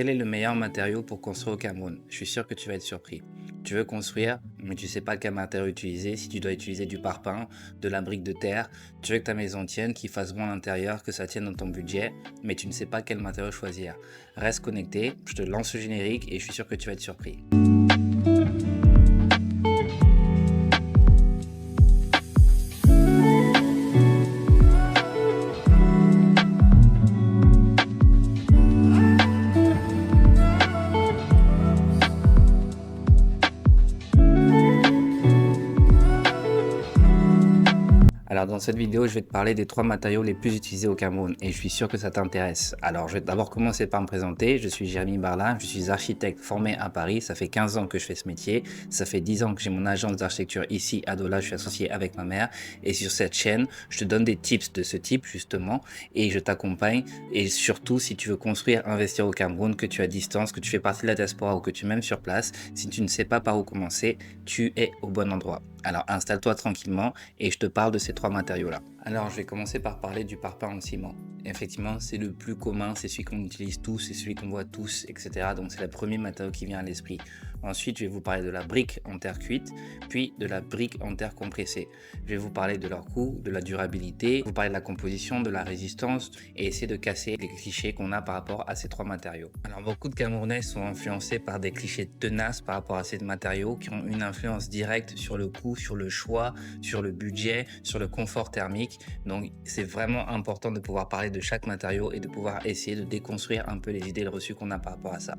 Quel est le meilleur matériau pour construire au Cameroun? Je suis sûr que tu vas être surpris. Tu veux construire, mais tu sais pas quel matériau utiliser, si tu dois utiliser du parpaing, de la brique de terre, tu veux que ta maison tienne, qu'il fasse bon à l'intérieur, que ça tienne dans ton budget, mais tu ne sais pas quel matériau choisir. Reste connecté, je te lance le générique et je suis sûr que tu vas être surpris. Alors dans cette vidéo, je vais te parler des 3 matériaux les plus utilisés au Cameroun et je suis sûr que ça t'intéresse. Alors je vais d'abord commencer par me présenter, je suis Jérémy Barla, je suis architecte formé à Paris, ça fait 15 ans que je fais ce métier, ça fait 10 ans que j'ai mon agence d'architecture ici à Douala, je suis associé avec ma mère et sur cette chaîne, je te donne des tips de ce type justement et je t'accompagne et surtout si tu veux construire, investir au Cameroun, que tu es à distance, que tu fais partie de la diaspora ou que tu es même sur place, si tu ne sais pas par où commencer, tu es au bon endroit. Alors installe-toi tranquillement et je te parle de ces 3 matériaux-là. Alors je vais commencer par parler du parpaing en ciment. Effectivement, c'est le plus commun, c'est celui qu'on utilise tous, c'est celui qu'on voit tous, etc. Donc c'est le premier matériau qui vient à l'esprit. Ensuite, je vais vous parler de la brique en terre cuite, puis de la brique en terre compressée. Je vais vous parler de leur coût, de la durabilité, vous parler de la composition, de la résistance et essayer de casser les clichés qu'on a par rapport à ces 3 matériaux. Alors beaucoup de Camerounais sont influencés par des clichés tenaces par rapport à ces matériaux qui ont une influence directe sur le coût, sur le choix, sur le budget, sur le confort thermique. Donc c'est vraiment important de pouvoir parler de chaque matériau et de pouvoir essayer de déconstruire un peu les idées reçues qu'on a par rapport à ça.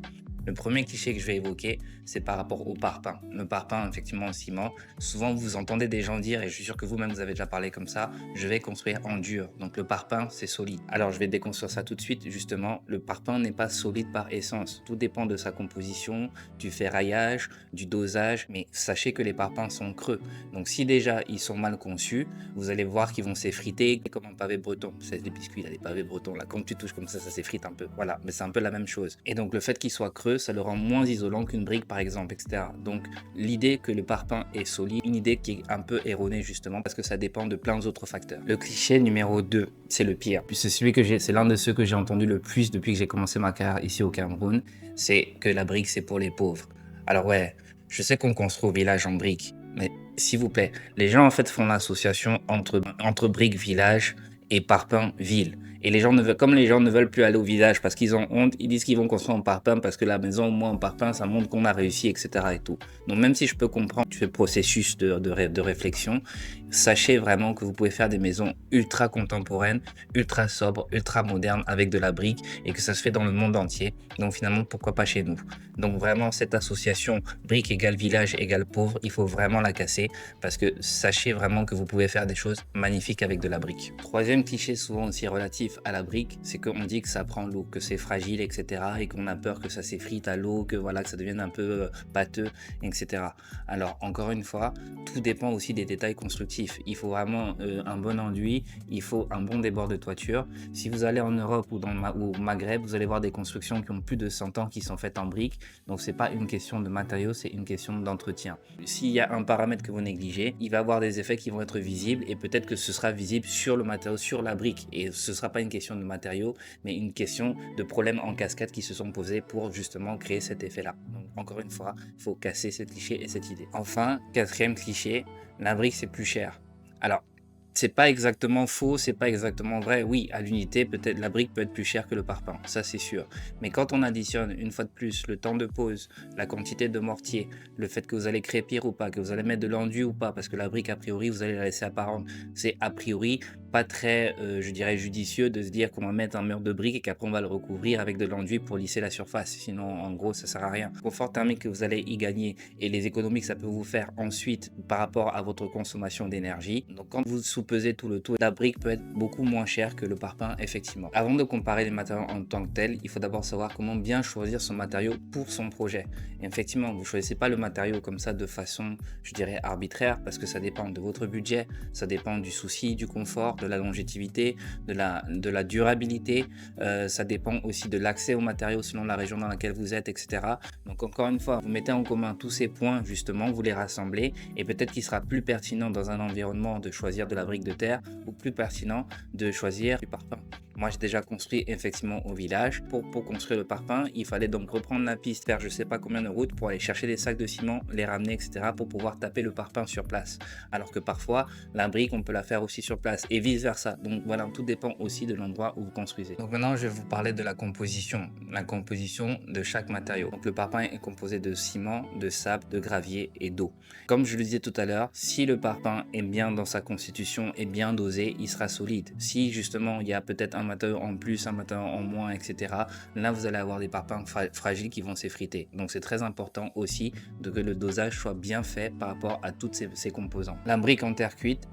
Le premier cliché que je vais évoquer, c'est par rapport au parpaing. Le parpaing, effectivement, en ciment, souvent vous entendez des gens dire, et je suis sûr que vous-même vous avez déjà parlé comme ça, je vais construire en dur. Donc le parpaing, c'est solide. Alors je vais déconstruire ça tout de suite, justement. Le parpaing n'est pas solide par essence. Tout dépend de sa composition, du ferraillage, du dosage, mais sachez que les parpaings sont creux. Donc si déjà ils sont mal conçus, vous allez voir qu'ils vont s'effriter comme un pavé breton. C'est des biscuits, là, les pavés bretons. Là, quand tu touches comme ça s'effrite un peu. Voilà, mais c'est un peu la même chose. Et donc le fait qu'ils soient creux, ça le rend moins isolant qu'une brique par exemple, etc. Donc l'idée que le parpaing est solide, une idée qui est un peu erronée justement parce que ça dépend de plein d'autres facteurs. Le cliché numéro 2, c'est le pire. C'est celui que c'est l'un de ceux que j'ai entendu le plus depuis que j'ai commencé ma carrière ici au Cameroun, c'est que la brique c'est pour les pauvres. Alors ouais, je sais qu'on construit au village en briques, mais s'il vous plaît, les gens en fait font l'association entre briques village et parpaing ville. Et les gens comme les gens ne veulent plus aller au village parce qu'ils ont honte, ils disent qu'ils vont construire en parpaing parce que la maison au moins en parpaing, ça montre qu'on a réussi, etc. et tout. Donc même si je peux comprendre ce processus de réflexion, sachez vraiment que vous pouvez faire des maisons ultra contemporaines, ultra sobres, ultra modernes avec de la brique et que ça se fait dans le monde entier. Donc finalement, pourquoi pas chez nous? Donc vraiment, cette association brique égale village égale pauvre, il faut vraiment la casser parce que sachez vraiment que vous pouvez faire des choses magnifiques avec de la brique. Troisième cliché souvent aussi relatif à la brique, c'est qu'on dit que ça prend l'eau, que c'est fragile, etc. et qu'on a peur que ça s'effrite à l'eau, que voilà, que ça devienne un peu pâteux, etc. Alors encore une fois, tout dépend aussi des détails constructifs. Il faut vraiment un bon enduit, il faut un bon débord de toiture. Si vous allez en Europe ou au Maghreb, vous allez voir des constructions qui ont plus de 100 ans qui sont faites en briques. Donc c'est pas une question de matériaux, c'est une question d'entretien. S'il y a un paramètre que vous négligez, il va avoir des effets qui vont être visibles et peut-être que ce sera visible sur le matériau, sur la brique. Et ce sera pas une question de matériaux, mais une question de problèmes en cascade qui se sont posés pour justement créer cet effet-là. Donc encore une fois, il faut casser ce cliché et cette idée. Enfin, quatrième cliché, la brique c'est plus cher. Alors, c'est pas exactement faux, c'est pas exactement vrai. Oui, à l'unité, peut-être la brique peut être plus chère que le parpaing, ça c'est sûr. Mais quand on additionne une fois de plus le temps de pose, la quantité de mortier, le fait que vous allez crépir ou pas, que vous allez mettre de l'enduit ou pas, parce que la brique a priori vous allez la laisser apparente, c'est a priori pas très, je dirais, judicieux de se dire qu'on va mettre un mur de briques et qu'après on va le recouvrir avec de l'enduit pour lisser la surface. Sinon, en gros, ça sert à rien. Le confort thermique que vous allez y gagner et les économies que ça peut vous faire ensuite par rapport à votre consommation d'énergie. Donc quand vous sous-pesez tout le tout, la brique peut être beaucoup moins chère que le parpaing, effectivement. Avant de comparer les matériaux en tant que tels, il faut d'abord savoir comment bien choisir son matériau pour son projet. Et effectivement, vous ne choisissez pas le matériau comme ça de façon, je dirais, arbitraire, parce que ça dépend de votre budget, ça dépend du souci, du confort, de la longévité, de la durabilité, ça dépend aussi de l'accès aux matériaux selon la région dans laquelle vous êtes, etc. Donc encore une fois, vous mettez en commun tous ces points justement, vous les rassemblez et peut-être qu'il sera plus pertinent dans un environnement de choisir de la brique de terre ou plus pertinent de choisir du parpaing. Moi, j'ai déjà construit effectivement au village. Pour construire le parpaing, il fallait donc reprendre la piste, faire je sais pas combien de routes pour aller chercher des sacs de ciment, les ramener, etc. pour pouvoir taper le parpaing sur place. Alors que parfois, la brique, on peut la faire aussi sur place et vice versa. Donc voilà, tout dépend aussi de l'endroit où vous construisez. Donc maintenant, je vais vous parler de la composition de chaque matériau. Donc le parpaing est composé de ciment, de sable, de gravier et d'eau. Comme je le disais tout à l'heure, si le parpaing est bien dans sa constitution et bien dosé, il sera solide. Si justement il y a peut-être un matériau en plus, un matériau en moins, etc., là vous allez avoir des parpaings fragiles qui vont s'effriter. Donc c'est très important aussi que le dosage soit bien fait par rapport à toutes ces composants. La brique en terre cuite,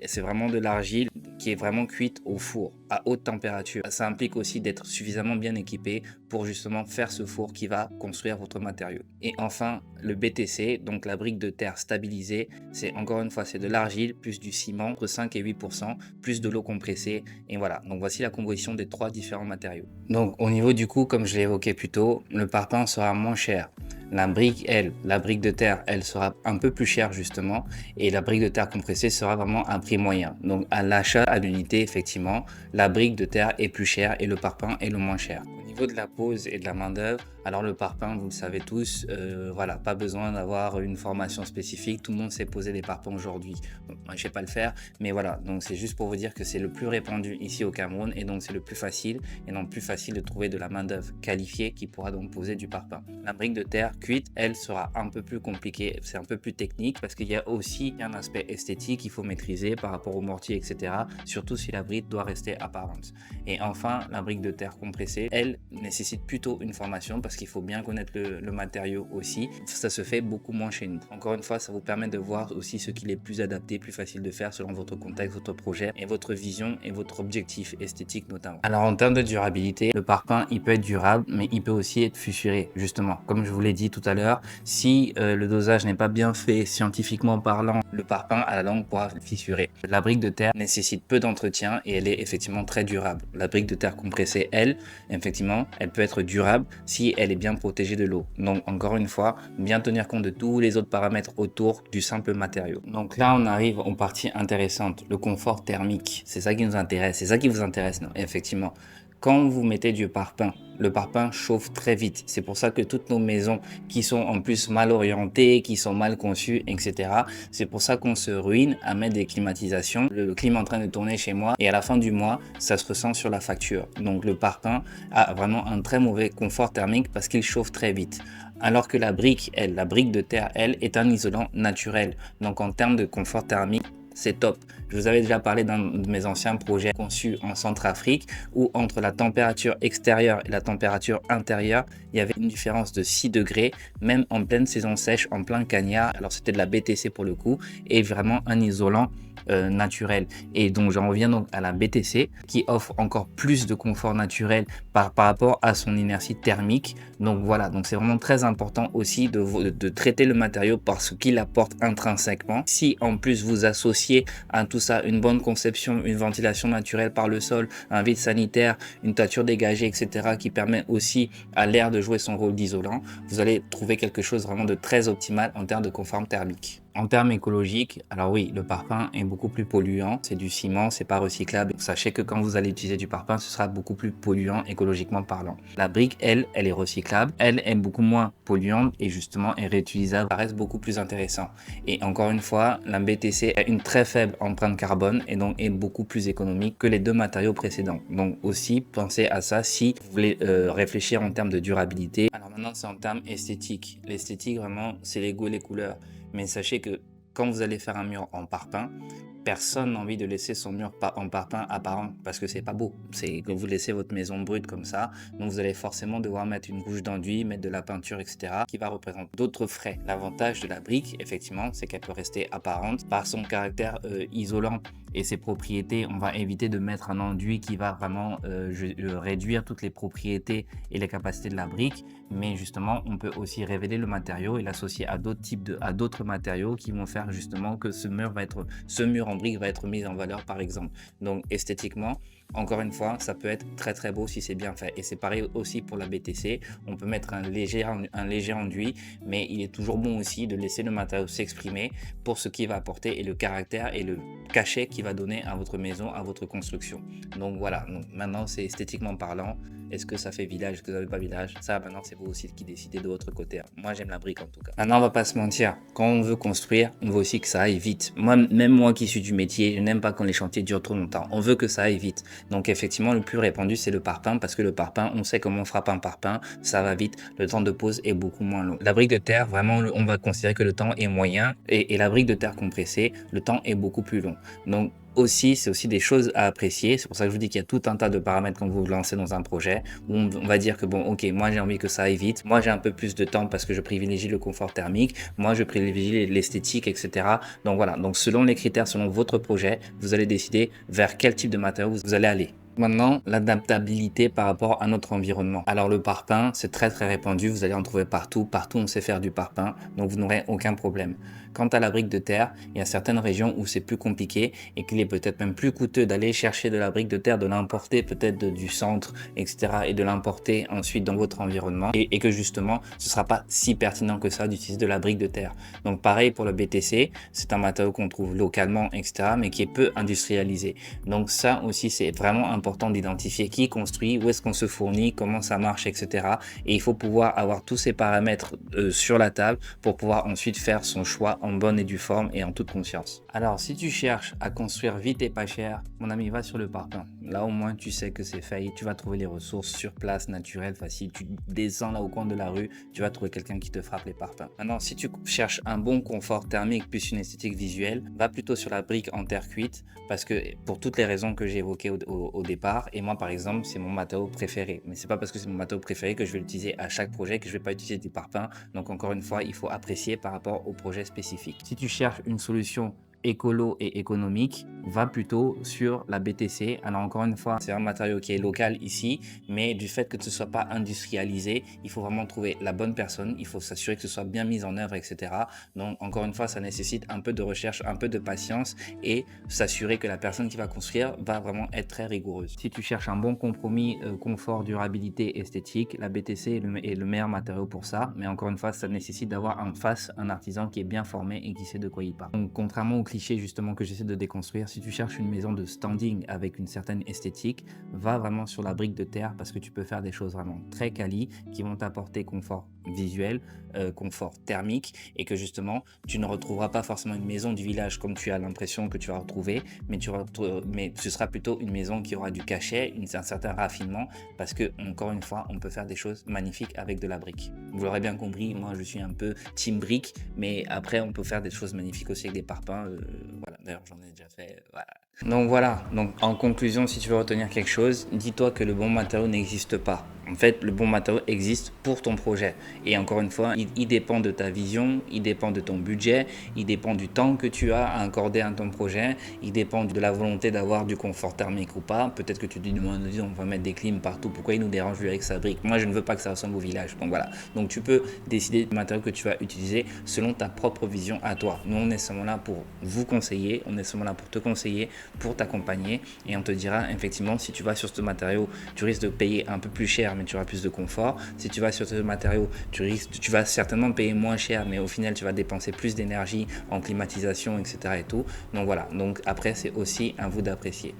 c'est vraiment de l'argile qui est vraiment cuite au four à haute température. Ça implique aussi d'être suffisamment bien équipé pour justement faire ce four qui va construire votre matériau. Et enfin, le BTC, donc la brique de terre stabilisée, c'est encore une fois, c'est de l'argile plus du ciment, entre 5 et 8%, plus de l'eau compressée. Et voilà, donc voici la composition des trois différents matériaux. Donc au niveau du coût, comme je l'ai évoqué plus tôt, le parpaing sera moins cher. La brique de terre, elle sera un peu plus chère justement, et la brique de terre compressée sera vraiment un prix moyen. Donc à l'achat à l'unité, effectivement, la brique de terre est plus chère et le parpaing est le moins cher. Au niveau de la pose et de la main d'œuvre, alors le parpaing, vous le savez tous, voilà, pas besoin d'avoir une formation spécifique, tout le monde sait poser des parpaings aujourd'hui. Donc, moi je sais pas le faire, mais voilà, donc c'est juste pour vous dire que c'est le plus répandu ici au Cameroun et donc c'est le plus facile et non plus facile de trouver de la main d'œuvre qualifiée qui pourra donc poser du parpaing. La brique de terre cuite, elle sera un peu plus compliquée, c'est un peu plus technique parce qu'il y a aussi un aspect esthétique qu'il faut maîtriser par rapport au mortier, etc. Surtout si la brique doit rester apparente. Et enfin, la brique de terre compressée, elle nécessite plutôt une formation parce qu'il faut bien connaître le matériau aussi. Ça se fait beaucoup moins chez nous. Encore une fois, ça vous permet de voir aussi ce qu'il est plus adapté, plus facile de faire selon votre contexte, votre projet et votre vision et votre objectif esthétique notamment. Alors en termes de durabilité, le parpaing il peut être durable mais il peut aussi être fissuré justement. Comme je vous l'ai dit tout à l'heure, si le dosage n'est pas bien fait scientifiquement parlant, le parpaing à la longue pourra fissurer. La brique de terre nécessite peu d'entretien et elle est effectivement très durable. La brique de terre compressée, elle, effectivement, elle peut être durable si elle est bien protégée de l'eau. Donc encore une fois, bien tenir compte de tous les autres paramètres autour du simple matériau. Donc là, on arrive aux parties intéressantes, le confort thermique. C'est ça qui nous intéresse, c'est ça qui vous intéresse, non? Effectivement. Quand vous mettez du parpaing, le parpaing chauffe très vite. C'est pour ça que toutes nos maisons qui sont en plus mal orientées, qui sont mal conçues, etc. C'est pour ça qu'on se ruine à mettre des climatisations. Le clim est en train de tourner chez moi et à la fin du mois, ça se ressent sur la facture. Donc le parpaing a vraiment un très mauvais confort thermique parce qu'il chauffe très vite. Alors que la brique de terre, elle, est un isolant naturel. Donc en termes de confort thermique, c'est top. Je vous avais déjà parlé d'un de mes anciens projets conçus en Centrafrique où entre la température extérieure et la température intérieure, il y avait une différence de 6 degrés, même en pleine saison sèche, en plein cagnard. Alors c'était de la BTC pour le coup et vraiment un isolant naturel. Et donc j'en reviens donc à la BTC qui offre encore plus de confort naturel par rapport à son inertie thermique. Donc voilà, donc c'est vraiment très important aussi de traiter le matériau par ce qu'il apporte intrinsèquement. Si en plus vous associez à tout ça une bonne conception, une ventilation naturelle par le sol, un vide sanitaire, une toiture dégagée, etc. qui permet aussi à l'air de jouer son rôle d'isolant, vous allez trouver quelque chose vraiment de très optimal en termes de confort thermique. En termes écologiques, alors oui, le parpaing est beaucoup plus polluant, c'est du ciment, c'est pas recyclable. Sachez que quand vous allez utiliser du parpaing, ce sera beaucoup plus polluant écologiquement parlant. La brique, elle est recyclable, elle est beaucoup moins polluante et justement est réutilisable, ça reste beaucoup plus intéressant. Et encore une fois, la BTC a une très faible empreinte carbone et donc est beaucoup plus économique que les deux matériaux précédents. Donc aussi, pensez à ça si vous voulez réfléchir en termes de durabilité. Alors maintenant, c'est en termes esthétiques. L'esthétique, vraiment, c'est les goûts et les couleurs. Mais sachez que quand vous allez faire un mur en parpaing, personne n'a envie de laisser son mur en parpaing apparent parce que c'est pas beau. C'est que vous laissez votre maison brute comme ça, donc vous allez forcément devoir mettre une couche d'enduit, mettre de la peinture, etc. qui va représenter d'autres frais. L'avantage de la brique, effectivement, c'est qu'elle peut rester apparente par son caractère isolant et ses propriétés. On va éviter de mettre un enduit qui va vraiment réduire toutes les propriétés et les capacités de la brique, mais justement, on peut aussi révéler le matériau et l'associer à d'autres matériaux qui vont faire justement que ce mur en brique va être mis en valeur par exemple. Donc esthétiquement, encore une fois, ça peut être très très beau si c'est bien fait. Et c'est pareil aussi pour la BTC. On peut mettre un léger enduit, mais il est toujours bon aussi de laisser le matériau s'exprimer pour ce qu'il va apporter et le caractère et le cachet qu'il va donner à votre maison, à votre construction. Donc voilà, donc maintenant c'est esthétiquement parlant. Est-ce que ça fait village, est-ce que ça fait pas village? Ça, maintenant, c'est vous aussi qui décidez de votre côté. Moi, j'aime la brique en tout cas. Maintenant, on va pas se mentir. Quand on veut construire, on veut aussi que ça aille vite. Même moi qui suis du métier, je n'aime pas quand les chantiers durent trop longtemps. On veut que ça aille vite. Donc, effectivement, le plus répandu, c'est le parpaing parce que le parpaing, on sait comment on frappe un parpaing. Ça va vite. Le temps de pose est beaucoup moins long. La brique de terre, vraiment, on va considérer que le temps est moyen. Et la brique de terre compressée, le temps est beaucoup plus long. Donc, c'est aussi des choses à apprécier. C'est pour ça que je vous dis qu'il y a tout un tas de paramètres quand vous vous lancez dans un projet où on va dire que bon, ok, moi j'ai envie que ça aille vite. Moi j'ai un peu plus de temps parce que je privilégie le confort thermique. Moi je privilégie l'esthétique, etc. Donc voilà. Donc selon les critères, selon votre projet, vous allez décider vers quel type de matériau vous allez aller. Maintenant, l'adaptabilité par rapport à notre environnement. Alors le parpaing, c'est très répandu, vous allez en trouver partout. Partout, on sait faire du parpaing, donc vous n'aurez aucun problème. Quant à la brique de terre, il y a certaines régions où c'est plus compliqué et qu'il est peut-être même plus coûteux d'aller chercher de la brique de terre, de l'importer peut-être du centre, etc. et de l'importer ensuite dans votre environnement et que justement, ce ne sera pas si pertinent que ça d'utiliser de la brique de terre. Donc pareil pour le BTC, c'est un matériau qu'on trouve localement, etc. mais qui est peu industrialisé. Donc ça aussi, c'est vraiment important d'identifier qui construit, où est-ce qu'on se fournit, comment ça marche, etc. Et il faut pouvoir avoir tous ces paramètres sur la table pour pouvoir ensuite faire son choix en bonne et due forme et en toute conscience. Alors, si tu cherches à construire vite et pas cher, mon ami, va sur le parpaing. Là, au moins, tu sais que c'est fait. Tu vas trouver les ressources sur place, naturelles, faciles. Tu descends là au coin de la rue, tu vas trouver quelqu'un qui te frappe les parpaings. Maintenant, si tu cherches un bon confort thermique plus une esthétique visuelle, va plutôt sur la brique en terre cuite parce que pour toutes les raisons que j'ai évoquées au départ, et moi, par exemple, c'est mon matériau préféré. Mais c'est pas parce que c'est mon matériau préféré que je vais l'utiliser à chaque projet que je vais pas utiliser du parpaing. Donc, encore une fois, il faut apprécier par rapport au projet spécifique. Si tu cherches une solution écolo et économique, va plutôt sur la BTC. Alors encore une fois, c'est un matériau qui est local ici, mais du fait que ce ne soit pas industrialisé, il faut vraiment trouver la bonne personne, il faut s'assurer que ce soit bien mis en œuvre, etc. Donc encore une fois, ça nécessite un peu de recherche, un peu de patience et s'assurer que la personne qui va construire va vraiment être très rigoureuse. Si tu cherches un bon compromis confort, durabilité, esthétique, la BTC est le meilleur matériau pour ça, mais encore une fois, ça nécessite d'avoir en face un artisan qui est bien formé et qui sait de quoi il parle. Donc contrairement au cliché justement que j'essaie de déconstruire, si tu cherches une maison de standing avec une certaine esthétique, va vraiment sur la brique de terre parce que tu peux faire des choses vraiment très quali qui vont t'apporter confort visuel, confort thermique et que justement tu ne retrouveras pas forcément une maison du village comme tu as l'impression que tu vas retrouver, mais ce sera plutôt une maison qui aura du cachet, un certain raffinement parce que encore une fois on peut faire des choses magnifiques avec de la brique. Vous l'aurez bien compris, moi je suis un peu team brique, mais après on peut faire des choses magnifiques aussi avec des parpaings. Voilà, d'ailleurs j'en ai déjà fait. Voilà. Donc voilà, donc en conclusion, si tu veux retenir quelque chose, dis-toi que le bon matériau n'existe pas. En fait, le bon matériau existe pour ton projet. Et encore une fois, il dépend de ta vision, il dépend de ton budget, il dépend du temps que tu as à accorder à ton projet, il dépend de la volonté d'avoir du confort thermique ou pas. Peut-être que tu te dis, on va mettre des clims partout, pourquoi il nous dérange lui avec sa brique? Moi, je ne veux pas que ça ressemble au village. Donc voilà. Donc tu peux décider du matériau que tu vas utiliser selon ta propre vision à toi. Nous, on est seulement là pour vous conseiller, on est seulement là pour te conseiller, pour t'accompagner et on te dira effectivement si tu vas sur ce matériau, tu risques de payer un peu plus cher mais tu auras plus de confort. Si tu vas sur ce matériau, tu vas certainement payer moins cher mais au final tu vas dépenser plus d'énergie en climatisation, etc. et tout. Donc voilà, donc après c'est aussi à vous d'apprécier.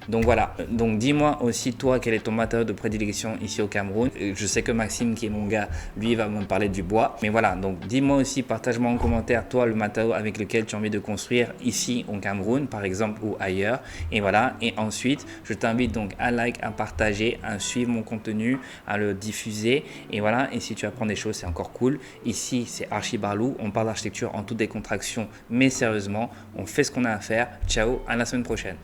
Donc voilà, donc dis-moi aussi toi quel est ton matériau de prédilection ici au Cameroun. Je sais que Maxime qui est mon gars, lui va me parler du bois, mais voilà, donc dis-moi aussi, partage-moi en commentaire toi le matériau avec lequel tu as envie de construire ici au Cameroun par exemple ou ailleurs. Et voilà, et ensuite je t'invite donc à like, à partager, à suivre mon contenu, à le diffuser et voilà. Et si tu apprends des choses, c'est encore cool. Ici c'est Archi Barlou, on parle d'architecture en toute décontraction mais sérieusement, on fait ce qu'on a à faire. Ciao, à la semaine prochaine.